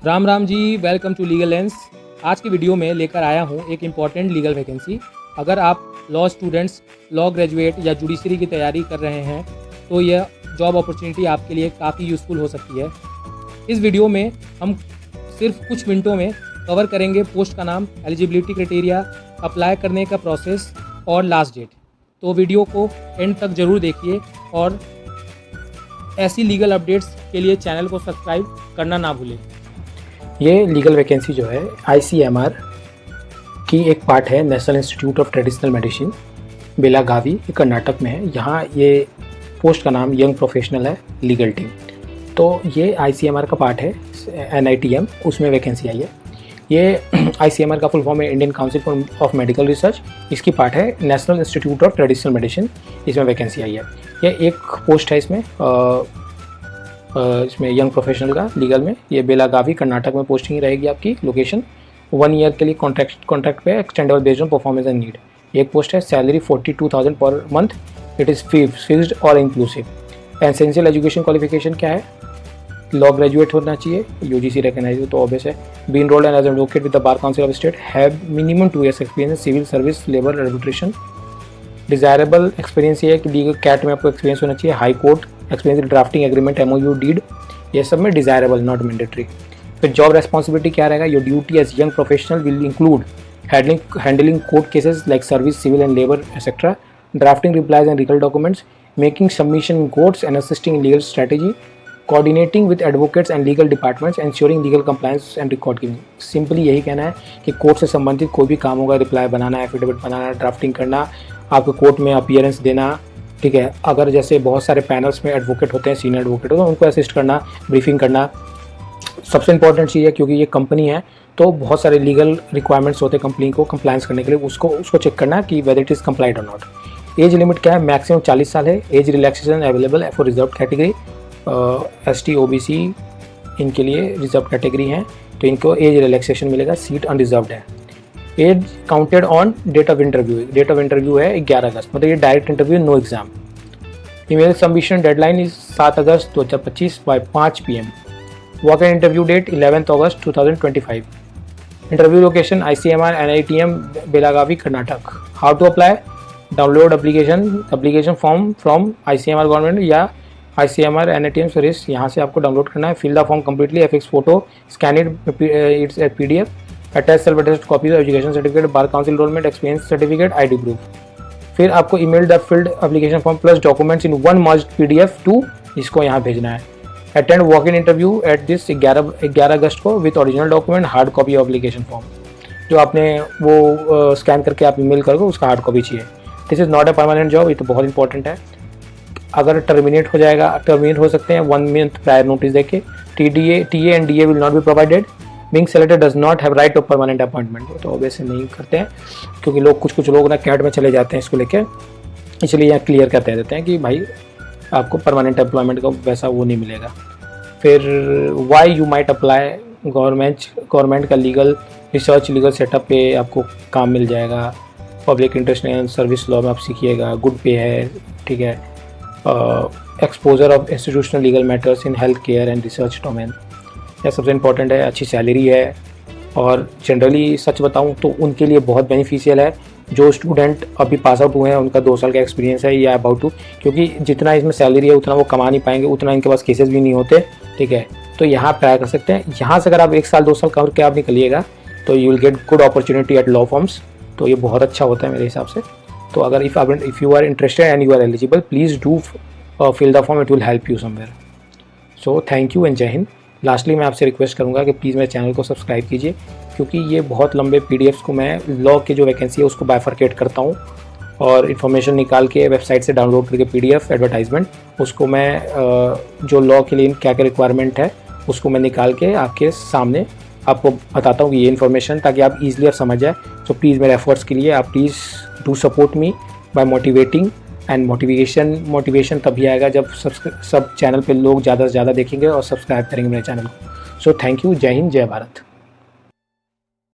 Ram Ram ji, welcome to legal lens. आज की video में लेकर आया हूँ एक इम्पॉर्टेंट लीगल वैकेंसी। अगर आप लॉ स्टूडेंट्स, लॉ ग्रेजुएट या जुडिशरी की तैयारी कर रहे हैं तो यह जॉब अपॉर्चुनिटी आपके लिए काफ़ी यूज़फुल हो सकती है। इस वीडियो में हम सिर्फ कुछ मिनटों में कवर करेंगे पोस्ट का नाम, एलिजिबिलिटी क्राइटेरिया, अप्लाई करने का प्रोसेस और लास्ट डेट। तो वीडियो को एंड तक ज़रूर देखिए और ऐसी लीगल अपडेट्स के लिए चैनल को सब्सक्राइब करना ना भूलें। ये लीगल वैकेंसी जो है ICMR की एक पार्ट है, national institute of traditional medicine, Belagavi, Karnataka में है। यहाँ ये पोस्ट का नाम यंग प्रोफेशनल है, लीगल टीम। तो ये ICMR का पार्ट है, NITM, उसमें वैकेंसी आई है। ये ICMR का फुल फॉर्म है Indian council of medical research. इसकी पार्ट है national institute of traditional medicine, इसमें वैकेंसी आई है। यह एक पोस्ट है इसमें यंग प्रोफेशनल का लीगल में। ये बेलागावी, कर्नाटक में पोस्टिंग रहेगी आपकी। लोकेशन 1 ईयर के लिए कॉन्ट्रैक्ट पे, extendable based on performance and need. एक पोस्ट है, salary 42,000 per month. It is fixed और इंक्लूसिव। एसेंशियल एजुकेशन क्वालिफिकेशन क्या है? लॉ ग्रेजुएट होना चाहिए, UGC रिकॉग्नाइज्ड, तो ऑब्वियस है। Be enrolled as advocate with the bar council of state, have minimum 2 years experience, civil service, labour, arbitration. Desirable experience ये है कि लीगल कैट में आपको एक्सपीरियंस होना चाहिए, high court experience, drafting agreement, MOU, deed, ये सब में डिजायरेबल, नॉट मैंडेटरी। फिर जॉब रेस्पॉन्सिबिलिटी क्या रहेगा? Your duty as young professional will include handling court cases like service, civil and labour etcetera, drafting replies and legal documents, making submission in courts and assisting in legal strategy, coordinating with advocates and legal departments, ensuring legal compliance and record giving. Simply यही कहना है कि court से संबंधित कोई भी काम होगा, रिप्लाई बनाना, एफिडेविट बनाना, ड्राफ्टिंग करना, आपको कोर्ट में अपीयरेंस देना, ठीक है। अगर जैसे बहुत सारे पैनल्स में एडवोकेट होते हैं, सीनियर एडवोकेट होते हैं, उनको असिस्ट करना, ब्रीफिंग करना। सबसे इंपॉर्टेंट चीज़ है, क्योंकि ये कंपनी है तो बहुत सारे लीगल रिक्वायरमेंट्स होते हैं कंपनी को कंप्लायंस करने के लिए, उसको चेक करना कि वेदर इट इज़ कंप्लाइड और नॉट। एज लिमिट क्या है? मैक्सिमम 40 साल है। एज रिलैक्सेशन अवेलेबल है for reserve category, ST OBC इनके लिए रिजर्व कैटेगरी हैं, तो इनको एज रिलैक्सेशन मिलेगा। सीट अनरिजर्व्ड है। Age counted on date of interview, date of interview है 11 अगस्त, मतलब ये direct interview, no exam. Email submission deadline is 7 अगस्त 2025 by 5 PM। Walk in interview date 11 अगस्त 2025। Interview location ICMR NITM Belagavi, Karnataka. How to apply? Download application form from ICMR government या ICMR NITM service, यहाँ से आपको डाउनलोड करना है। Fill the form completely, FX photo, scan its at PDF, attach self attest copies of education certificate, bar council enrolment, experience certificate, ID proof. फिर आपको email the filled application form plus documents in 1 merged PDF to, इसको यहाँ भेजना है। Attend walk in interview at this 11 अगस्त को with original document, hard copy of application form, जो आपने वो स्कैन करके आप ईमेल करोगे, उसका हार्ड कॉपी चाहिए। This is not a permanent job, ये तो बहुत इंपॉर्टेंट है। अगर टर्मिनेट हो सकते हैं 1 month प्रायर नोटिस देके। TA and DA will not be provided. Being selected does not have right of permanent appointment, तो ऑब्वियसली नहीं करते हैं, क्योंकि कुछ लोग ना कैट में चले जाते हैं इसको लेके, इसलिए यहाँ क्लियर करते देते हैं कि भाई आपको परमानेंट एम्प्लॉयमेंट का वैसा वो नहीं मिलेगा। फिर why you might apply? Government का लीगल रिसर्च, लीगल सेटअप पे आपको काम मिल जाएगा। Public interest and service law में आप सीखिएगा, गुड पे है, ठीक है। Exposure of institutional legal matters in health care and research domain, यह सबसे इंपॉर्टेंट है। अच्छी सैलरी है, और जनरली सच बताऊं तो उनके लिए बहुत बेनिफिशियल है जो स्टूडेंट अभी पास आउट हुए हैं, उनका 2 साल का एक्सपीरियंस है या अबाउट टू, क्योंकि जितना इसमें सैलरी है उतना वो कमा नहीं पाएंगे, उतना इनके पास केसेस भी नहीं होते, ठीक है। तो यहाँ अप्लाई कर सकते हैं। यहाँ से अगर आप 1 साल 2 साल करके आप निकलिएगा तो you will get good opportunity eight law forms, तो ये बहुत अच्छा होता है मेरे हिसाब से। तो अगर if you are interested and you are eligible, please do fill the form, it will help you somewhere. So thank you and जय हिंद। लास्टली मैं आपसे रिक्वेस्ट करूंगा कि प्लीज़ मेरे चैनल को सब्सक्राइब कीजिए, क्योंकि ये बहुत लंबे PDFs को मैं लॉ की जो वैकेंसी है उसको बाइफरकेट करता हूँ, और इन्फॉर्मेशन निकाल के वेबसाइट से डाउनलोड करके PDF एडवर्टाइजमेंट, उसको मैं जो लॉ के लिए क्या क्या रिक्वायरमेंट है उसको मैं निकाल के आपके सामने आपको बताता हूँ कि ये इन्फॉर्मेशन, ताकि आप ईजिली आप समझ जाए। तो प्लीज़ मेरे एफर्ट्स के लिए आप please do support me by motivating, and motivation तभी आएगा जब सब चैनल पे लोग ज़्यादा से ज़्यादा देखेंगे और सब्सक्राइब करेंगे मेरे चैनल को। सो थैंक यू, जय हिंद, जय भारत।